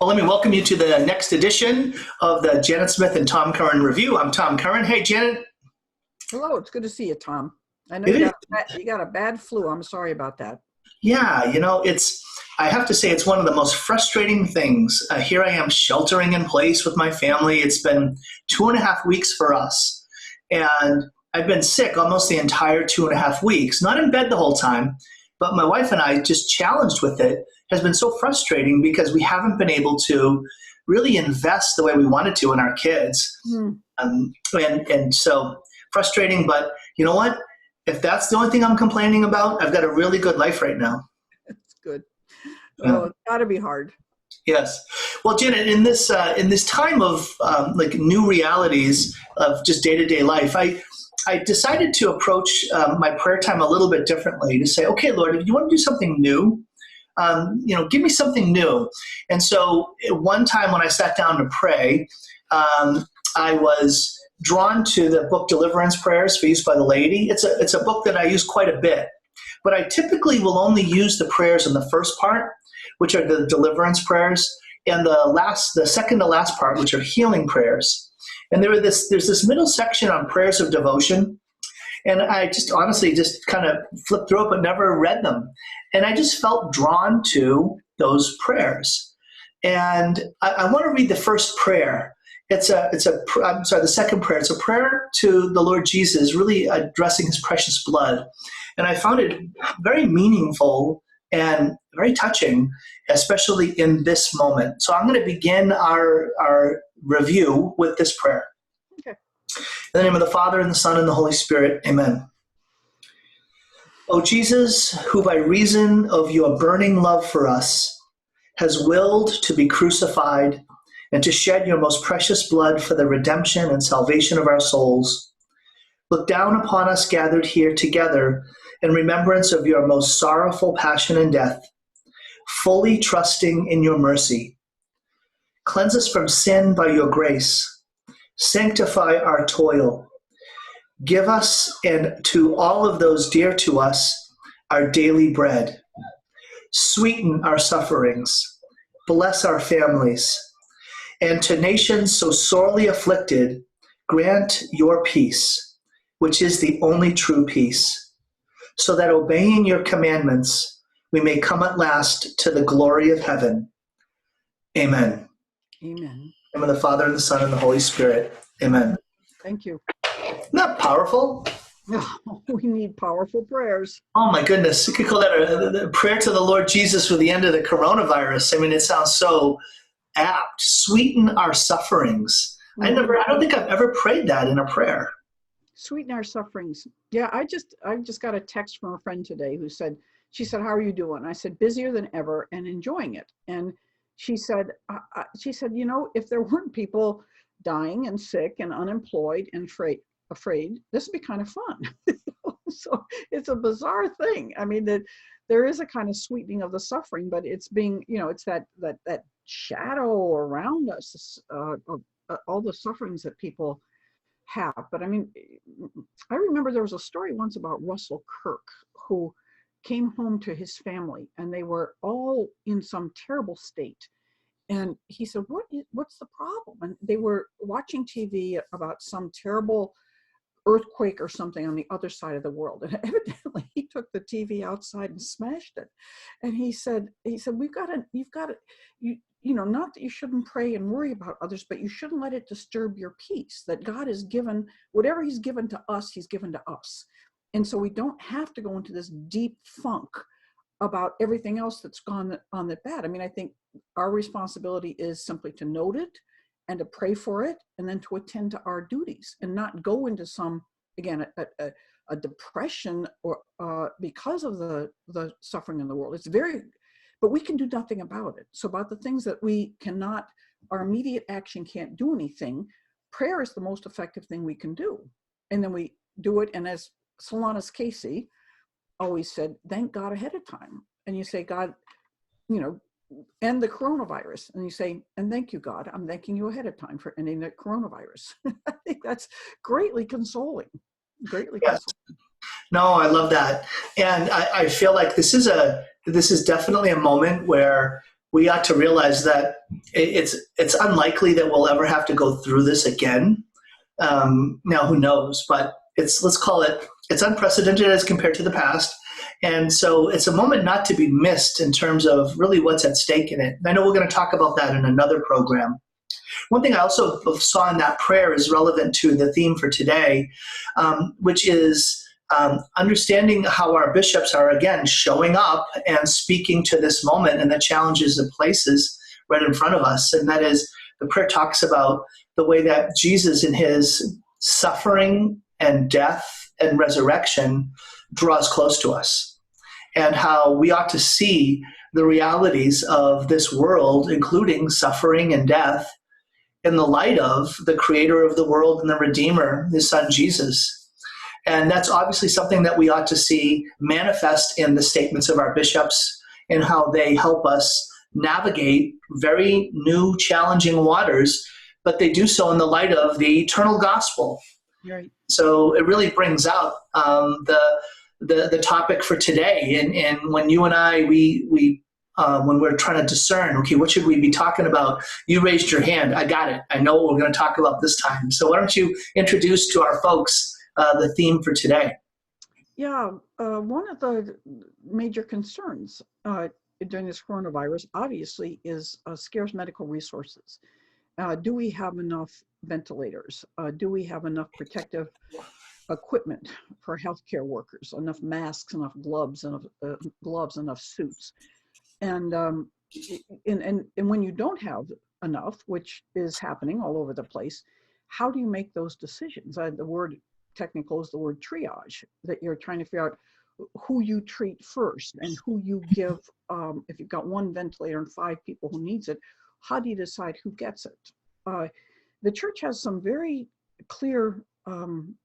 Well, let me welcome you to the next edition of the Janet Smith and Tom Curran Review. I'm Tom Curran. Hey, Janet. Hello, it's good to see you, Tom. I know It you got a bad flu. I'm sorry about that. Yeah, I have to say it's one of the most frustrating things. Here I am sheltering in place with my family. It's been 2.5 weeks for us. And I've been sick almost the entire 2.5 weeks, not in bed the whole time, but my wife and I just challenged with it has been so frustrating because we haven't been able to really invest the way we wanted to in our kids. And so frustrating, but you know what? If that's the only thing I'm complaining about, I've got a really good life right now. That's good. Oh, it's got to be hard. Yes. Well, Janet, in this time of new realities of just day-to-day life, I decided to approach my prayer time a little bit differently to say, okay, Lord, if you want to do something new, give me something new. And so one time when I sat down to pray, I was drawn to the book Deliverance Prayers for Use by the Laity. It's a book that I use quite a bit, but I typically will only use the prayers in the first part, which are the deliverance prayers, and the second to last part, which are healing prayers. And there's this middle section on prayers of devotion, and I just honestly just kind of flipped through it, but never read them. And I just felt drawn to those prayers. And I want to read the first prayer. The second prayer. It's a prayer to the Lord Jesus, really addressing his precious blood. And I found it very meaningful and very touching, especially in this moment. So I'm going to begin our review with this prayer. Okay. In the name of the Father, and the Son, and the Holy Spirit, amen. O Jesus, who by reason of your burning love for us has willed to be crucified and to shed your most precious blood for the redemption and salvation of our souls, look down upon us gathered here together in remembrance of your most sorrowful passion and death, fully trusting in your mercy. Cleanse us from sin by your grace. Sanctify our toil. Give us and to all of those dear to us our daily bread. Sweeten our sufferings. Bless our families. And to nations so sorely afflicted, grant your peace, which is the only true peace, so that obeying your commandments, we may come at last to the glory of heaven. Amen. Amen. In the name of the Father, and the Son, and the Holy Spirit. Amen. Thank you. Isn't that powerful? Oh, we need powerful prayers. Oh my goodness. You could call that a prayer to the Lord Jesus for the end of the coronavirus. I mean, it sounds so apt. Sweeten our sufferings. I don't think I've ever prayed that in a prayer. Sweeten our sufferings. Yeah, I just got a text from a friend today she said, how are you doing? I said, busier than ever and enjoying it. And she said, if there weren't people dying and sick and unemployed and afraid, this would be kind of fun. So it's a bizarre thing. I mean, that there is a kind of sweetening of the suffering, but it's being, it's that shadow around us, all the sufferings that people have. But I mean, I remember there was a story once about Russell Kirk, who came home to his family and they were all in some terrible state. And he said, what's the problem? And they were watching TV about some terrible earthquake or something on the other side of the world. And evidently he took the TV outside and smashed it. And he said, you've got to, not that you shouldn't pray and worry about others, but you shouldn't let it disturb your peace, that God has given, whatever he's given to us, he's given to us. And so we don't have to go into this deep funk about everything else that's gone on the bad. I mean, I think our responsibility is simply to note it and to pray for it, and then to attend to our duties and not go into some, again, a depression or because of the suffering in the world. But we can do nothing about it. So about the things that we cannot, our immediate action can't do anything, prayer is the most effective thing we can do. And then we do it, and as Solanus Casey always said, thank God ahead of time. And you say, God, end the coronavirus. And you say, and thank you, God, I'm thanking you ahead of time for ending the coronavirus. I think that's greatly consoling. Consoling. No, I love that. And I feel like this is definitely a moment where we ought to realize that it's unlikely that we'll ever have to go through this again. Now, who knows? But let's call it, it's unprecedented as compared to the past. And so it's a moment not to be missed in terms of really what's at stake in it. I know we're going to talk about that in another program. One thing I also saw in that prayer is relevant to the theme for today, which is understanding how our bishops are, again, showing up and speaking to this moment and the challenges and places right in front of us. And that is, the prayer talks about the way that Jesus, in his suffering and death and resurrection, draws close to us, and how we ought to see the realities of this world, including suffering and death, in the light of the creator of the world and the Redeemer, his son Jesus. And that's obviously something that we ought to see manifest in the statements of our bishops and how they help us navigate very new, challenging waters, but they do so in the light of the eternal gospel. Right. So it really brings out the topic for today. And when you and I, when we're trying to discern, okay, what should we be talking about? You raised your hand. I got it. I know what we're going to talk about this time. So why don't you introduce to our folks the theme for today? Yeah, one of the major concerns during this coronavirus, obviously, is scarce medical resources. Do we have enough ventilators? Do we have enough protective equipment for healthcare workers? Enough masks, enough gloves, enough suits? And when you don't have enough, which is happening all over the place, how do you make those decisions? The word technical is the word triage, that you're trying to figure out who you treat first and who you give. If you've got one ventilator and 5 people who needs it, how do you decide who gets it? The church has some very clear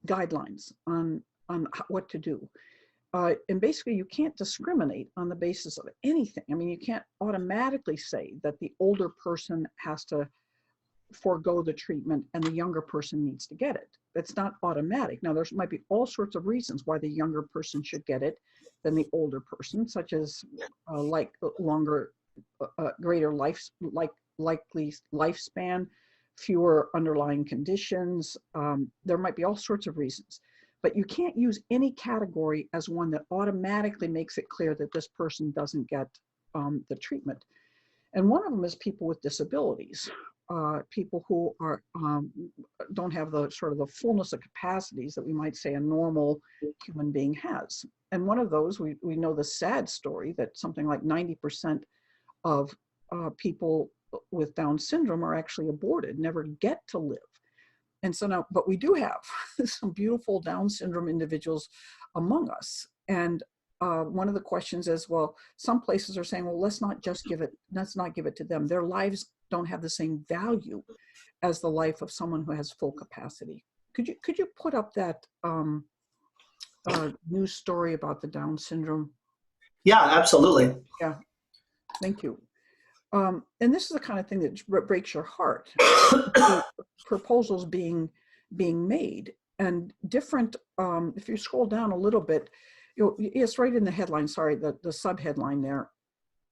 guidelines on what to do. And basically, you can't discriminate on the basis of anything. I mean, you can't automatically say that the older person has to forego the treatment and the younger person needs to get it. That's not automatic. Now, there might be all sorts of reasons why the younger person should get it than the older person, such as like longer, greater likely lifespan, fewer underlying conditions. There might be all sorts of reasons. But you can't use any category as one that automatically makes it clear that this person doesn't get the treatment. And one of them is people with disabilities, people who are don't have the sort of the fullness of capacities that we might say a normal human being has. And one of those, we know the sad story that something like 90% of people with Down syndrome are actually aborted, never get to live. And so now, but we do have some beautiful Down syndrome individuals among us. And one of the questions is, well, some places are saying, well, let's not give it to them. Their lives don't have the same value as the life of someone who has full capacity. Could you put up that news story about the Down syndrome? Yeah, absolutely. Yeah, thank you. And this is the kind of thing that breaks your heart. Proposals being made, and different. If you scroll down a little bit, it's right in the headline. Sorry, the sub headline there.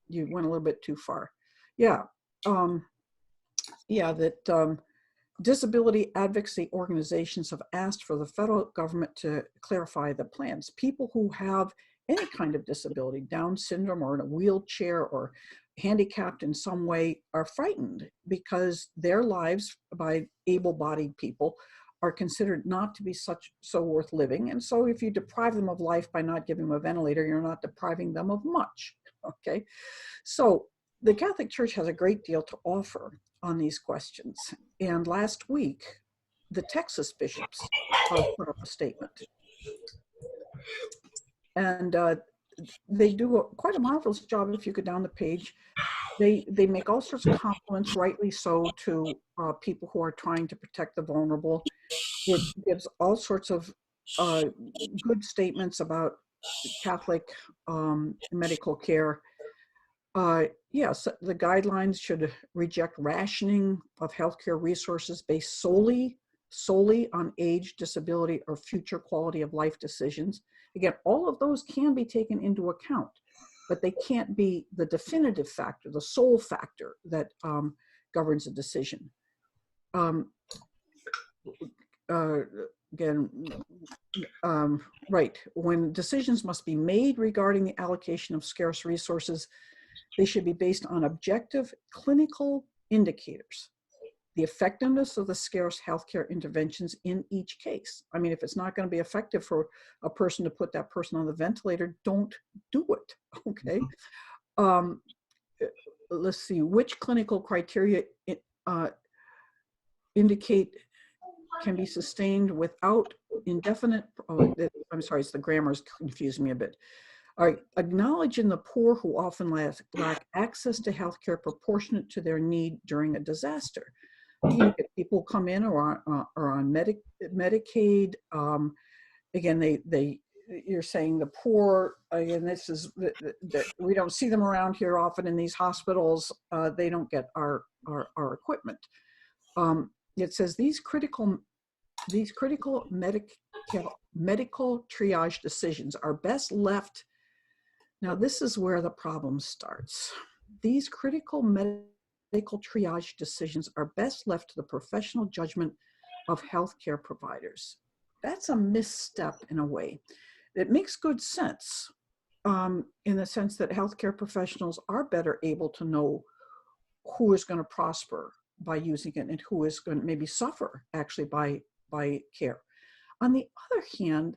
You went a little bit too far. Yeah, that disability advocacy organizations have asked for the federal government to clarify the plans. People who have any kind of disability, Down syndrome or in a wheelchair or handicapped in some way, are frightened because their lives by able-bodied people are considered not to be so worth living. And so if you deprive them of life by not giving them a ventilator, you're not depriving them of much, okay? So the Catholic Church has a great deal to offer on these questions. And last week, the Texas bishops put up a statement. And they do quite a marvelous job. If you go down the page, they make all sorts of compliments, rightly so, to people who are trying to protect the vulnerable. It gives all sorts of good statements about Catholic medical care. Yes, the guidelines should reject rationing of healthcare resources based solely on age, disability, or future quality of life decisions. Again, all of those can be taken into account. but they can't be the definitive factor, the sole factor that governs a decision. Um, again, right, when decisions must be made regarding the allocation of scarce resources, they should be based on objective clinical indicators, the effectiveness of the scarce healthcare interventions in each case. I mean, if it's not going to be effective for a person to put that person on the ventilator, don't do it, okay? Let's see, which clinical criteria indicate can be sustained without indefinite, I'm sorry, it's the grammar's confusing me a bit. All right, acknowledging the poor who often lack access to healthcare proportionate to their need during a disaster. You get people come in or on Medicaid. Again, you're saying the poor, again, this is, we don't see them around here often in these hospitals. They don't get our equipment. It says these critical medical triage decisions are best left. Now, this is where the problem starts. These critical medical triage decisions are best left to the professional judgment of healthcare providers. That's a misstep in a way. It makes good sense in the sense that healthcare professionals are better able to know who is going to prosper by using it and who is going to maybe suffer actually by care. On the other hand,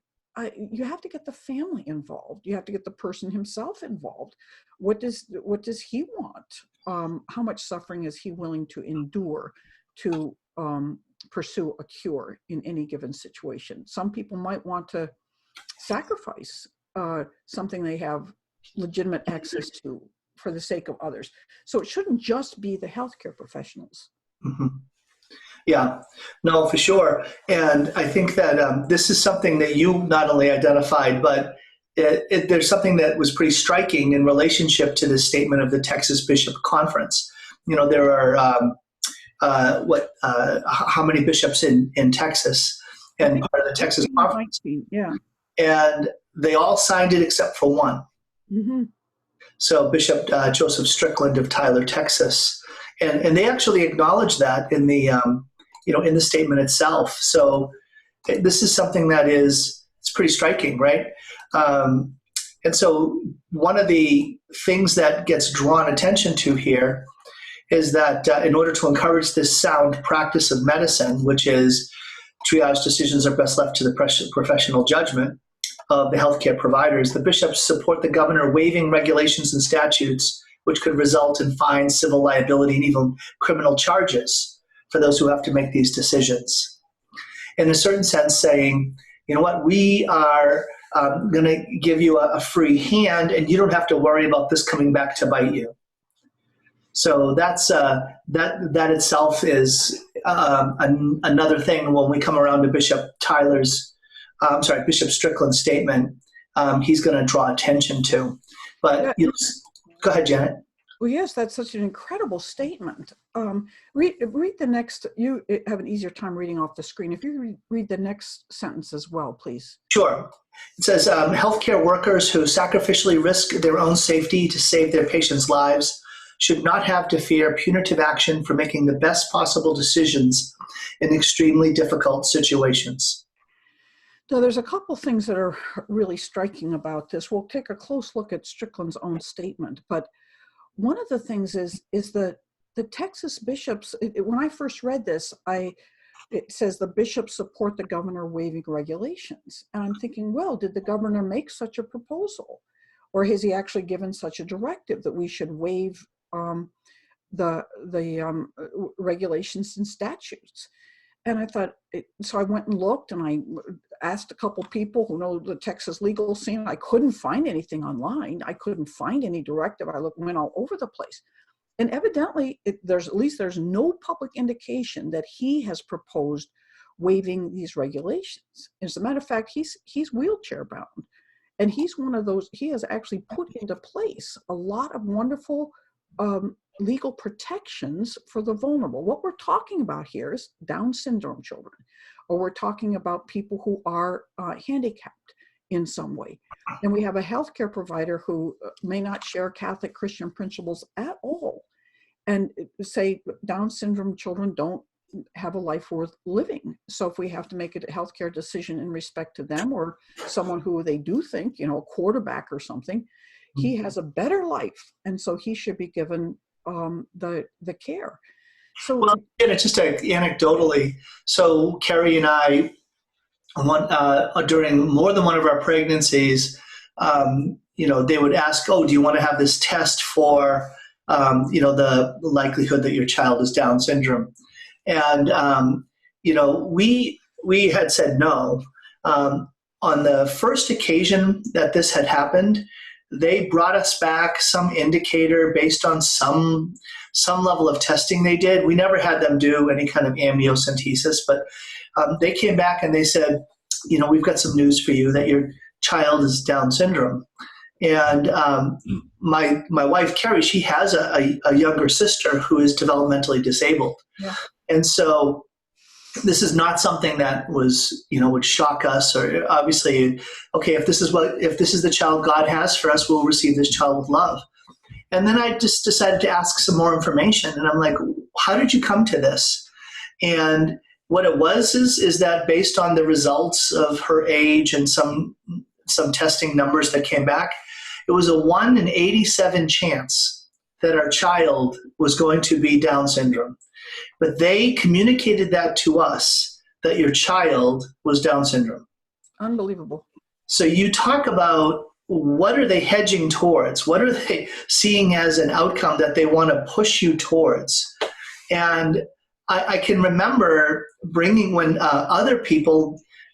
you have to get the family involved. You have to get the person himself involved. What does he want? How much suffering is he willing to endure to pursue a cure in any given situation? Some people might want to sacrifice something they have legitimate access to for the sake of others. So it shouldn't just be the healthcare professionals. Mm-hmm. Yeah, no, for sure. And I think that this is something that you not only identified, but there's something that was pretty striking in relationship to the statement of the Texas Bishop Conference. You know, there are how many bishops in Texas, and part of the Texas Conference, 19, yeah, and they all signed it except for one. Mm-hmm. So Bishop Joseph Strickland of Tyler, Texas, and they actually acknowledged that in the in the statement itself. So this is something that it's pretty striking, right? And so one of the things that gets drawn attention to here is that in order to encourage this sound practice of medicine, which is triage decisions are best left to the professional judgment of the healthcare providers, the bishops support the governor waiving regulations and statutes which could result in fines, civil liability, and even criminal charges for those who have to make these decisions. In a certain sense, saying, you know what, we are going to give you a free hand, and you don't have to worry about this coming back to bite you. So that's that itself is another thing when we come around to Bishop Strickland's statement. He's going to draw attention to. But go ahead, Janet. Well, yes, that's such an incredible statement. Read the next. You have an easier time reading off the screen. If you read the next sentence as well, please. Sure. It says, healthcare workers who sacrificially risk their own safety to save their patients' lives should not have to fear punitive action for making the best possible decisions in extremely difficult situations. So there's a couple things that are really striking about this. We'll take a close look at Strickland's own statement, but one of the things is the Texas bishops, when I first read this, it says the bishops support the governor waiving regulations. And I'm thinking, well, did the governor make such a proposal? Or has he actually given such a directive that we should waive the regulations and statutes? And I thought, so I went and looked and I asked a couple people who know the Texas legal scene. I couldn't find anything online. I couldn't find any directive. I went all over the place. And evidently, there's no public indication that he has proposed waiving these regulations. As a matter of fact, he's wheelchair bound. And he's one of those, he has actually put into place a lot of wonderful legal protections for the vulnerable. What we're talking about here is Down syndrome children, or we're talking about people who are handicapped in some way. And we have a healthcare provider who may not share Catholic Christian principles at all, and say Down syndrome children don't have a life worth living. So if we have to make a healthcare decision in respect to them, or someone who they do think, a quarterback or something, he has a better life, and so he should be given the care. So, well, just anecdotally, so Carrie and I, during more than one of our pregnancies, they would ask, "Oh, do you want to have this test for, the likelihood that your child is Down syndrome?" And we had said no. On the first occasion that this had happened, they brought us back some indicator based on some level of testing they did. We never had them do any kind of amniocentesis, but they came back and they said, we've got some news for you that your child is Down syndrome. And my wife, Carrie, she has a younger sister who is developmentally disabled. Yeah. And so this is not something that was, would shock us, or obviously, okay, if this is the child God has for us, we'll receive this child with love. And then I just decided to ask some more information. And I'm like, how did you come to this? And what it was is that based on the results of her age and some testing numbers that came back, it was a 1 in 87 chance that our child was going to be Down syndrome. But they communicated that to us, that your child was Down syndrome. Unbelievable. So you talk about, what are they hedging towards? What are they seeing as an outcome that they want to push you towards? And I can remember when other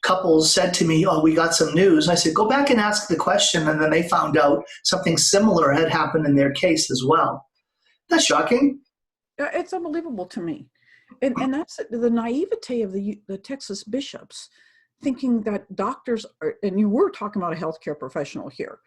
couples said to me, "Oh, we got some news." And I said, "Go back and ask the question." And then they found out something similar had happened in their case as well. That's shocking. It's unbelievable to me. And that's the naivete of the Texas bishops, thinking that doctors are, and you were talking about a healthcare professional here,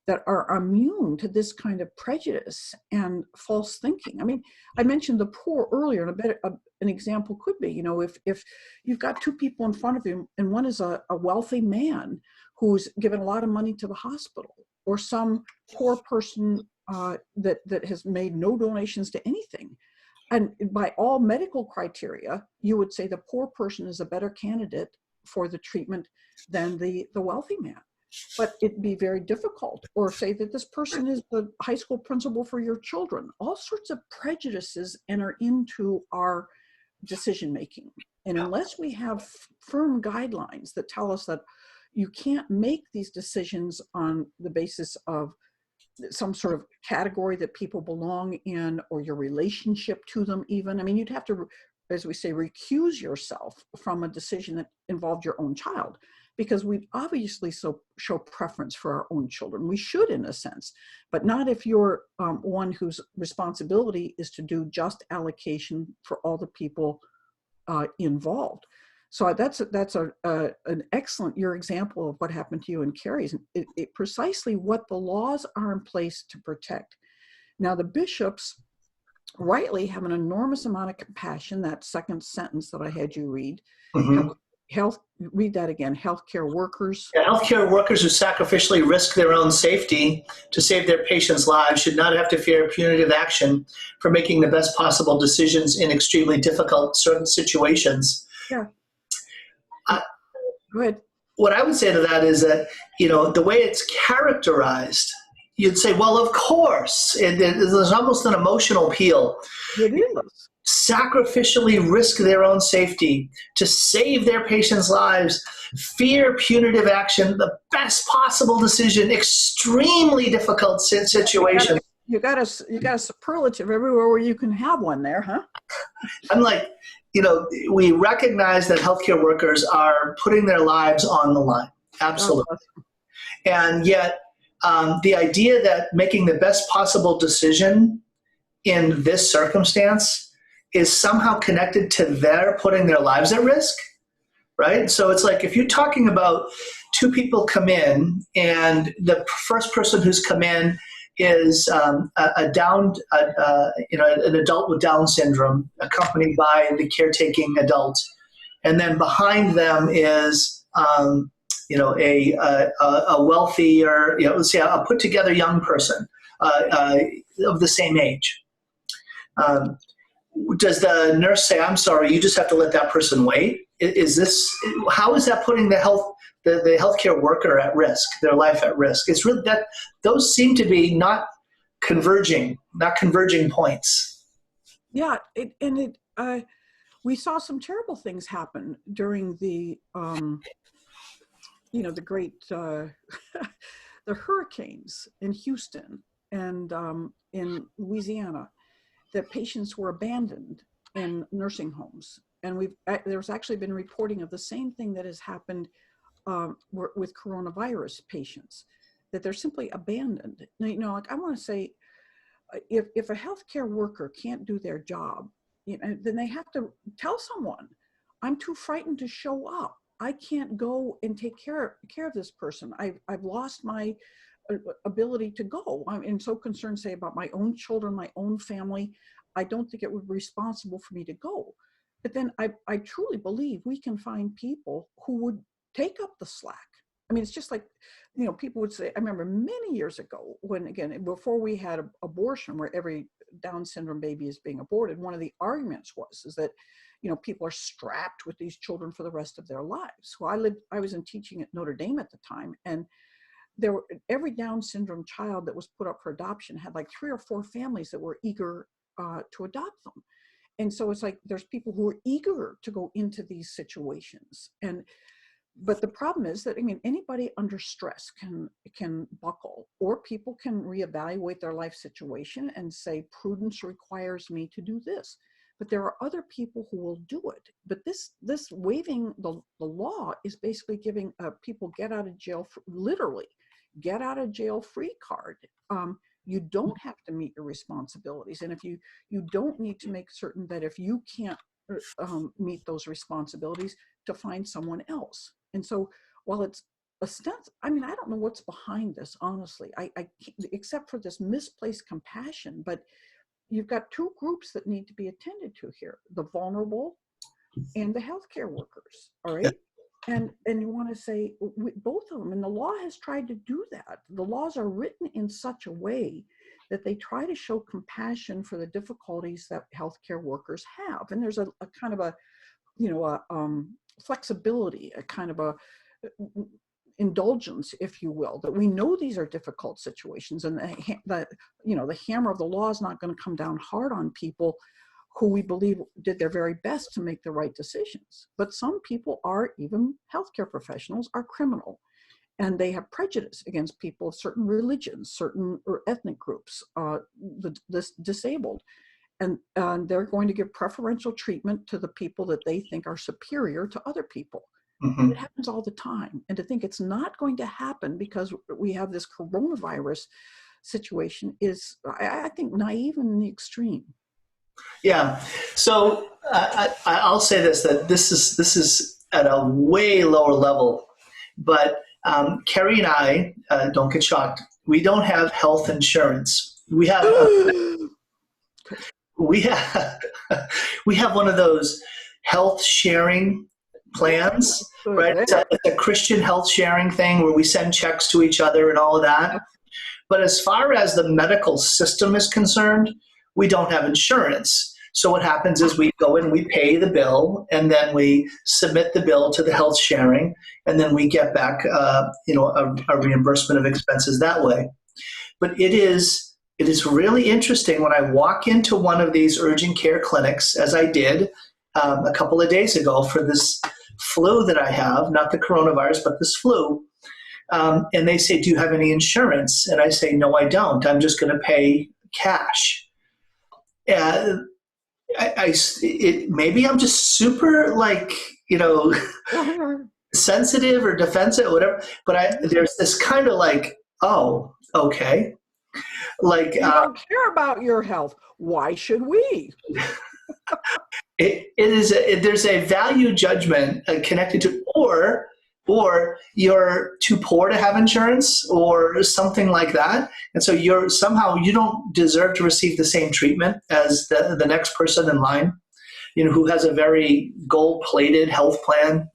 that are immune to this kind of prejudice and false thinking. I mean, I mentioned the poor earlier, and I bet an example could be, if you've got two people in front of you, and one is a wealthy man who's given a lot of money to the hospital, or some poor person that has made no donations to anything. And by all medical criteria, you would say the poor person is a better candidate for the treatment than the wealthy man. But it'd be very difficult. Or say that this person is the high school principal for your children. All sorts of prejudices enter into our decision making. And unless we have firm guidelines that tell us that you can't make these decisions on the basis of some sort of category that people belong in, or your relationship to them even. I mean, you'd have to, as we say, recuse yourself from a decision that involved your own child, because we obviously show preference for our own children. We should, in a sense, but not if you're one whose responsibility is to do just allocation for all the people involved. So that's an excellent, your example of what happened to you and Carrie's, it precisely what the laws are in place to protect. Now, the bishops rightly have an enormous amount of compassion. That second sentence that I had you read, read that again, healthcare workers. Yeah, healthcare workers who sacrificially risk their own safety to save their patients' lives should not have to fear punitive action for making the best possible decisions in extremely difficult certain situations. Yeah. Go ahead. What I would say to that is that, the way it's characterized, you'd say, well, of course, there's almost an emotional appeal. It is. Sacrificially risk their own safety to save their patients' lives, fear punitive action, the best possible decision, extremely difficult situation. You got a superlative everywhere where you can have one there, huh? I'm like, we recognize that healthcare workers are putting their lives on the line. Absolutely. And yet, the idea that making the best possible decision in this circumstance is somehow connected to their putting their lives at risk, right? So it's like, if you're talking about two people come in, and the first person who's come in is an adult with Down syndrome, accompanied by the caretaking adult, and then behind them is a wealthy or, let's say a put together young person of the same age. Does the nurse say, "I'm sorry, you just have to let that person wait"? How is that putting the healthcare worker at risk, their life at risk? It's really that those seem to be not converging points. Yeah, we saw some terrible things happen during the the great the hurricanes in Houston and in Louisiana, that patients were abandoned in nursing homes. And there's actually been reporting of the same thing that has happened with coronavirus patients, that they're simply abandoned. Now, I want to say, if a healthcare worker can't do their job, then they have to tell someone, "I'm too frightened to show up. I can't go and take care of this person. I've lost my ability to go. I'm so concerned, say, about my own children, my own family. I don't think it would be responsible for me to go." But then I truly believe we can find people who would take up the slack. I mean, it's just like, people would say, I remember many years ago when, again, before we had abortion, where every Down syndrome baby is being aborted, one of the arguments is that, people are strapped with these children for the rest of their lives. So I was teaching at Notre Dame at the time, and every Down syndrome child that was put up for adoption had like 3 or 4 families that were eager to adopt them. And so it's like there's people who are eager to go into these situations. But the problem is that, anybody under stress can buckle, or people can reevaluate their life situation and say, prudence requires me to do this. But there are other people who will do it. But this waiving the law is basically giving people literally get out of jail free card. You don't have to meet your responsibilities. And if you don't need to make certain that if you can't meet those responsibilities, to find someone else. And so while it's a stance, I don't know what's behind this, honestly, I except for this misplaced compassion. But you've got 2 groups that need to be attended to here: the vulnerable and the healthcare workers. All right. And you want to say both of them, and the law has tried to do that. The laws are written in such a way that they try to show compassion for the difficulties that healthcare workers have. And there's a kind of a flexibility, a kind of a indulgence, if you will, that we know these are difficult situations, and the hammer of the law is not going to come down hard on people who we believe did their very best to make the right decisions. But some people even healthcare professionals, are criminal, and they have prejudice against people of certain religions, certain or ethnic groups, the disabled. And they're going to give preferential treatment to the people that they think are superior to other people. Mm-hmm. And it happens all the time. And to think it's not going to happen because we have this coronavirus situation is, I think, naive in the extreme. Yeah. So I'll say that this is at a way lower level, but Carrie and I, don't get shocked, we don't have health insurance. We have we have one of those health sharing plans, right? It's a Christian health sharing thing where we send checks to each other and all of that. But as far as the medical system is concerned, we don't have insurance. So what happens is we go in, we pay the bill, and then we submit the bill to the health sharing, and then we get back, a reimbursement of expenses that way. But it is really interesting when I walk into one of these urgent care clinics, as I did a couple of days ago for this flu that I have, not the coronavirus, but this flu. And they say, "Do you have any insurance?" And I say, "No, I don't. I'm just going to pay cash." Maybe I'm just super sensitive or defensive or whatever, but there's this kind of oh, okay. We don't care about your health. Why should we? There's a value judgment connected to, or you're too poor to have insurance or something like that. And so you don't deserve to receive the same treatment as the next person in line, who has a very gold-plated health plan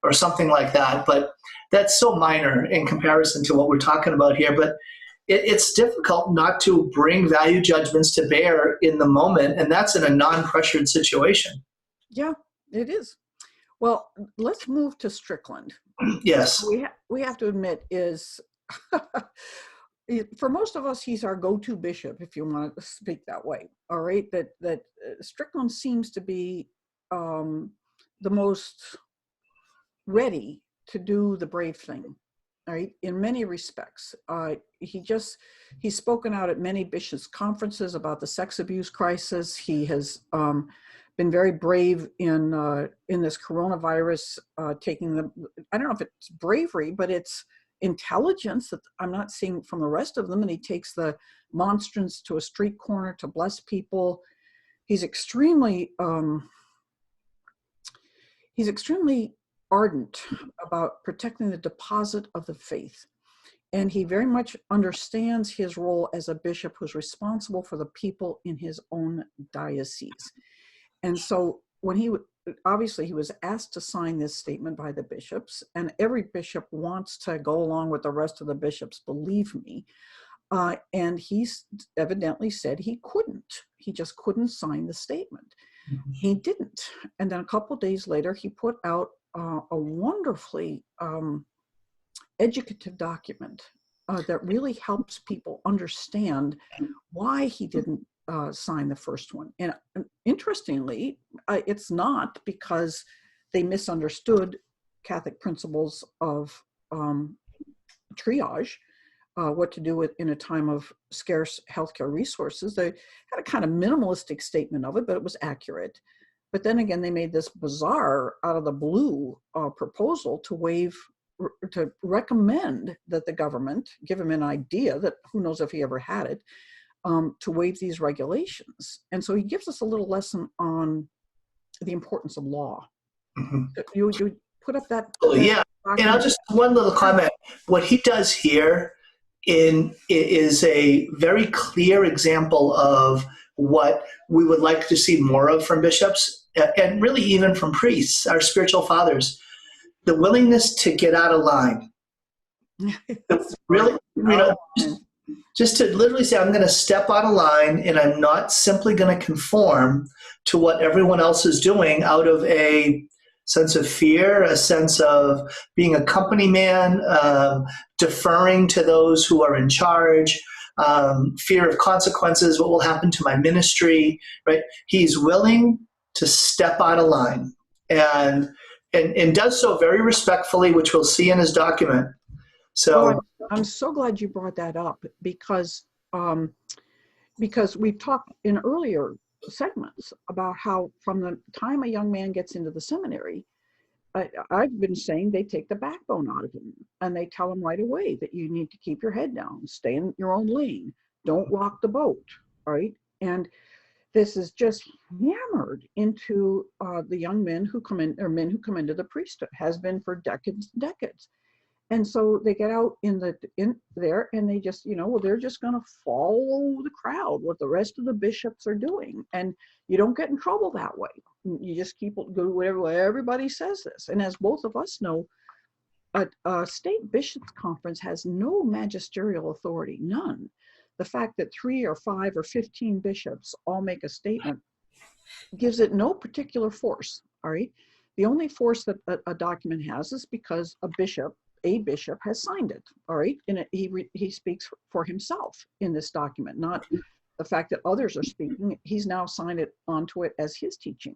or something like that. But that's so minor in comparison to what we're talking about here. But it's difficult not to bring value judgments to bear in the moment, and that's in a non-pressured situation. Yeah, it is. Well, let's move to Strickland. Yes. We have to admit is, for most of us, he's our go-to bishop, if you want to speak that way. All right, that Strickland seems to be the most ready to do the brave thing. All right, in many respects, he's spoken out at many bishops' conferences about the sex abuse crisis. He has been very brave in this coronavirus, taking the, I don't know if it's bravery, but it's intelligence that I'm not seeing from the rest of them. And he takes the monstrance to a street corner to bless people. He's extremely ardent about protecting the deposit of the faith. And he very much understands his role as a bishop who's responsible for the people in his own diocese. And so when he was asked to sign this statement by the bishops, and every bishop wants to go along with the rest of the bishops, believe me. And he's evidently said he couldn't. He just couldn't sign the statement. Mm-hmm. He didn't. And then a couple of days later, he put out a wonderfully educative document that really helps people understand why he didn't sign the first one. And interestingly, it's not because they misunderstood Catholic principles of triage, what to do with in a time of scarce healthcare resources. They had a kind of minimalistic statement of it, but it was accurate. But then again, they made this bizarre, out of the blue proposal to recommend that the government give him an idea that who knows if he ever had it, to waive these regulations. And so he gives us a little lesson on the importance of law. Mm-hmm. You put up that. Yeah, and I'll just, one little comment. What he does here is a very clear example of what we would like to see more of from bishops, and really even from priests, our spiritual fathers. The willingness to get out of line. Really, just to literally say, I'm going to step out of line, and I'm not simply going to conform to what everyone else is doing out of a sense of fear, a sense of being a company man, deferring to those who are in charge, fear of consequences, what will happen to my ministry, right? He's willing to step out of line and does so very respectfully, which we'll see in his document. So I'm so glad you brought that up, because we've talked in earlier segments about how from the time a young man gets into the seminary, I've been saying they take the backbone out of him, and they tell him right away that you need to keep your head down, stay in your own lane, don't rock the boat, right? And this is just hammered into the young men who come in, or men who come into the priesthood, has been for decades. And so they get out in there, and they just, they're just going to follow the crowd, what the rest of the bishops are doing. And you don't get in trouble that way. You just go whatever everybody says this. And as both of us know, a state bishops conference has no magisterial authority, none. The fact that 3 or 5 or 15 bishops all make a statement gives it no particular force, all right? The only force that a document has is because a bishop has signed it, all right? And he speaks for himself in this document, not the fact that others are speaking. He's now signed it onto it as his teaching.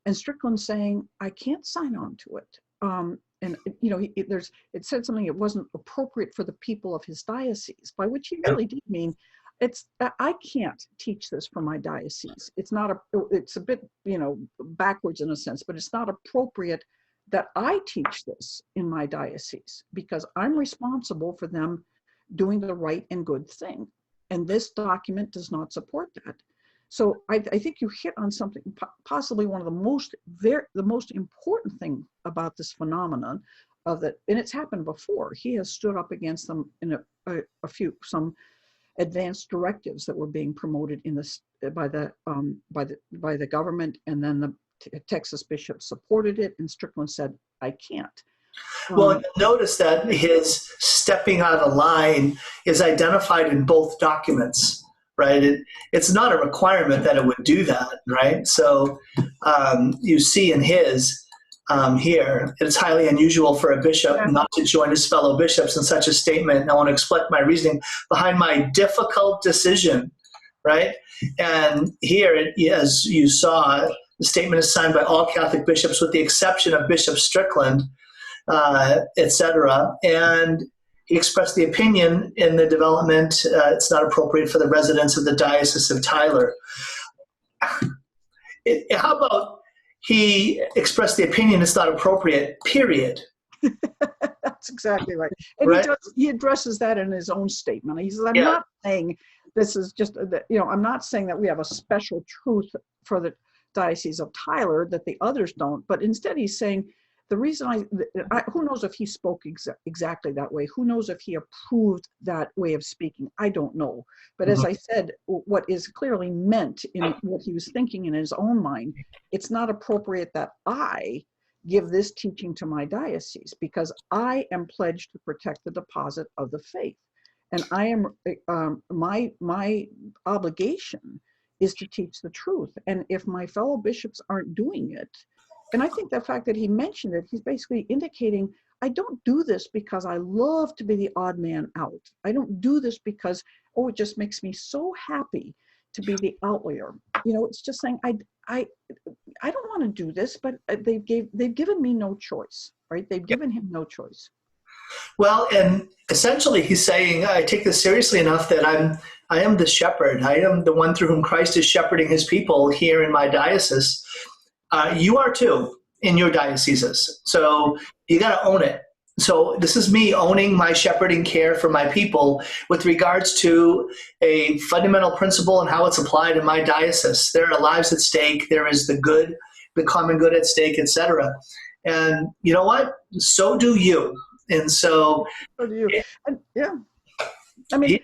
And Strickland's saying, I can't sign on to it. And it said something, it wasn't appropriate for the people of his diocese, by which he really did mean, I can't teach this for my diocese. It's a bit, backwards in a sense, but it's not appropriate that I teach this in my diocese, because I'm responsible for them doing the right and good thing. And this document does not support that. So I think you hit on something, possibly one of the most important thing about this phenomenon of that, and it's happened before. He has stood up against them in some advanced directives that were being promoted in this by the government, and then the Texas bishops supported it, and Strickland said, I can't. Well, notice that his stepping out of line is identified in both documents, right? It's not a requirement that it would do that, right? So you see in his here, it's highly unusual for a bishop not to join his fellow bishops in such a statement. And I want to explain my reasoning behind my difficult decision, right? And here, as you saw, the statement is signed by all Catholic bishops with the exception of Bishop Strickland, etc. And he expressed the opinion in the development, it's not appropriate for the residents of the Diocese of Tyler. How about he expressed the opinion it's not appropriate, period? That's exactly right. And right? he addresses that in his own statement. He says, I'm not saying this is just, I'm not saying that we have a special truth for the Diocese of Tyler that the others don't, but instead he's saying, the reason who knows if he spoke exactly that way? Who knows if he approved that way of speaking? I don't know. But as I said, what is clearly meant in what he was thinking in his own mind, it's not appropriate that I give this teaching to my diocese because I am pledged to protect the deposit of the faith. And I am, my obligation is to teach the truth. And if my fellow bishops aren't doing it, and I think the fact that he mentioned it, he's basically indicating, I don't do this because I love to be the odd man out. I don't do this because, it just makes me so happy to be the outlier. It's just saying, I don't want to do this, but they've given me no choice, right? They've given him no choice. Well, and essentially he's saying, I take this seriously enough that I am the shepherd. I am the one through whom Christ is shepherding his people here in my diocese. You are too in your dioceses. So you got to own it. So this is me owning my shepherding care for my people with regards to a fundamental principle and how it's applied in my diocese. There are lives at stake. There is the common good at stake, etc. And you know what? So do you. And so, I mean,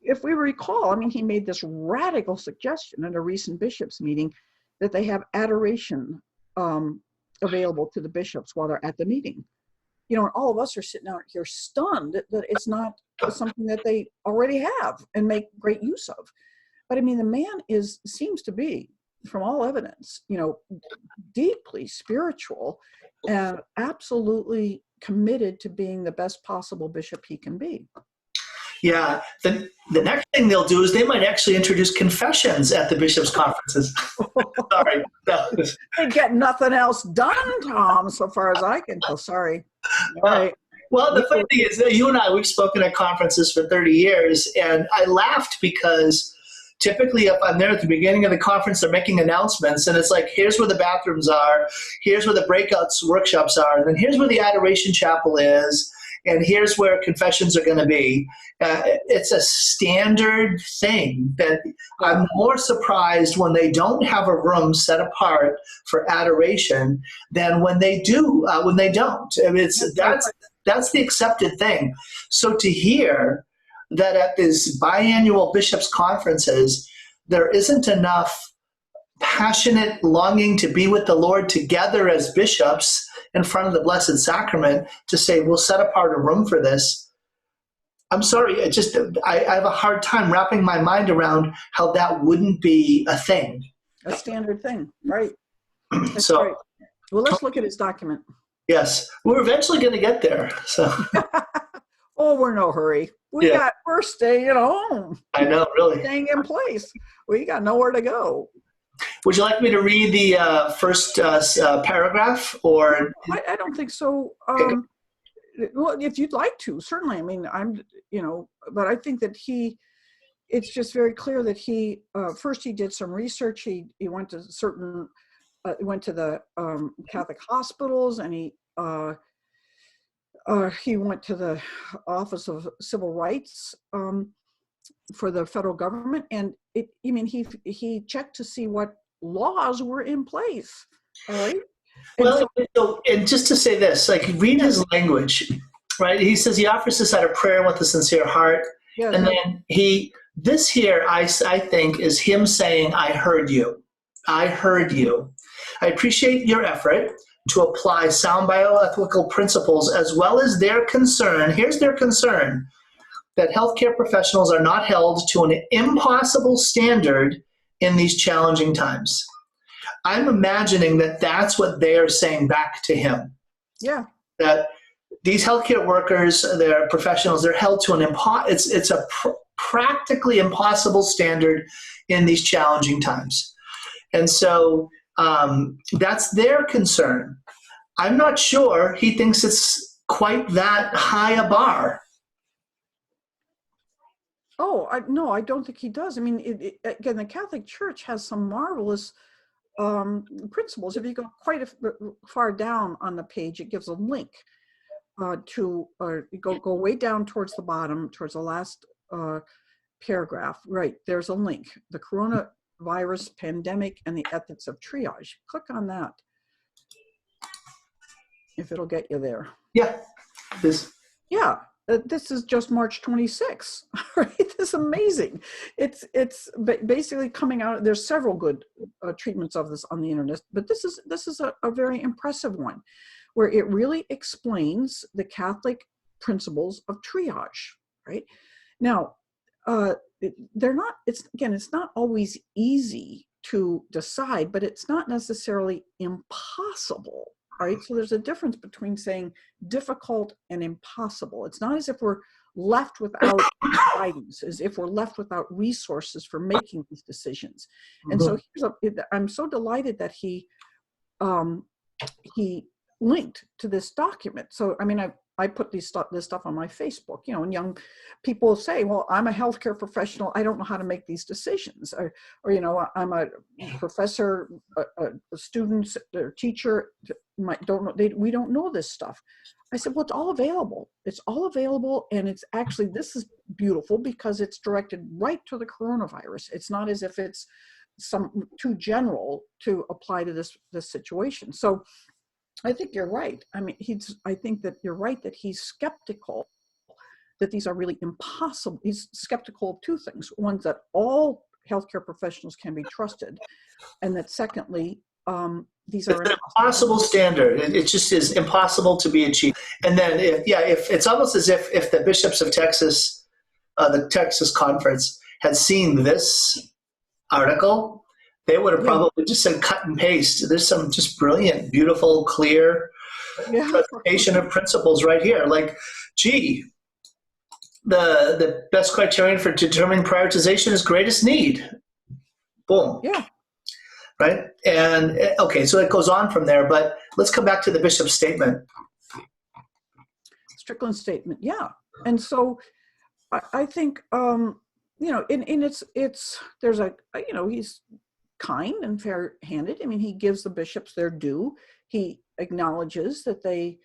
if we recall, I mean, he made this radical suggestion at a recent bishops' meeting that they have adoration available to the bishops while they're at the meeting. And all of us are sitting out here stunned that it's not something that they already have and make great use of. But I mean, the man seems to be, from all evidence, deeply spiritual and absolutely committed to being the best possible bishop he can be. Yeah. The next thing they'll do is they might actually introduce confessions at the bishops' conferences. Sorry. No. They get nothing else done, Tom, so far as I can tell. Sorry. All right. Well, the funny thing is that you and I, we've spoken at conferences for 30 years, and I laughed because typically if I'm there at the beginning of the conference, they're making announcements, and it's like, here's where the bathrooms are, here's where the breakouts workshops are, and then here's where the adoration chapel is, and here's where confessions are going to be. It's a standard thing that I'm more surprised when they don't have a room set apart for adoration than when they do, when they don't. I mean, that's the accepted thing. So to hear that at these biannual bishops' conferences, there isn't enough passionate longing to be with the Lord together as bishops in front of the Blessed Sacrament to say, we'll set apart a room for this. I'm sorry, I have a hard time wrapping my mind around how that wouldn't be a thing. A standard thing, right. That's So, right. Well, let's look at his document. Yes, we're eventually going to get there. So, we're no hurry. We're staying at home. I know, really. Staying in place. We got nowhere to go. Would you like me to read the first paragraph, or? I don't think so. Well, if you'd like to, certainly. I mean, but I think that it's just very clear that he, first he did some research. He went to went to the Catholic hospitals, and he went to the Office of Civil Rights for the federal government, and he checked to see what laws were in place. All right. And just to say this, like, read his language, right? He says he offers this out of prayer with a sincere heart. Yes. And then this here, I think, is him saying, I heard you. I heard you. I appreciate your effort to apply sound bioethical principles, as well as their concern. Here's their concern: that healthcare professionals are not held to an impossible standard in these challenging times. I'm imagining that that's what they are saying back to him. Yeah. That these healthcare workers, they're professionals, they're held to an practically impossible standard in these challenging times. And so that's their concern. I'm not sure he thinks it's quite that high a bar. Oh, no, I don't think he does. I mean, again, the Catholic Church has some marvelous principles. If you go quite far down on the page, it gives a link to go way down towards the bottom, towards the last paragraph. Right, there's a link: the coronavirus pandemic and the ethics of triage. Click on that if it'll get you there. Yeah, yeah. This is just March 26th, right? This is amazing. It's basically coming out. There's several good treatments of this on the internet, but this is a very impressive one, where it really explains the Catholic principles of triage. Right now, they're not. It's not always easy to decide, but it's not necessarily impossible. Right, so there's a difference between saying difficult and impossible. It's not as if we're left without guidance, as if we're left without resources for making these decisions. And so I'm so delighted that he linked to this document. So I mean, I put this stuff on my Facebook, and young people say, well, I'm a healthcare professional, I don't know how to make these decisions. Or I'm a professor, a student, or teacher, don't know, we don't know this stuff. I said, well, it's all available. It's all available. And it's actually, this is beautiful because it's directed right to the coronavirus. It's not as if it's too general to apply to this situation. So I think you're right. I mean, I think that you're right that he's skeptical that these are really impossible. He's skeptical of two things. One, that all healthcare professionals can be trusted. And that secondly, these are an impossible standard. It just is impossible to be achieved. And then, if it's almost as if the bishops of Texas, the Texas conference, had seen this article, they would have probably just said cut and paste. There's some just brilliant, beautiful, clear presentation of principles right here. Like, gee, the best criterion for determining prioritization is greatest need. Boom. Yeah. Right? And okay, so it goes on from there, but let's come back to the bishop's statement. Strickland statement, yeah. And so I think, there's he's kind and fair-handed. I mean, he gives the bishops their due. He acknowledges that they,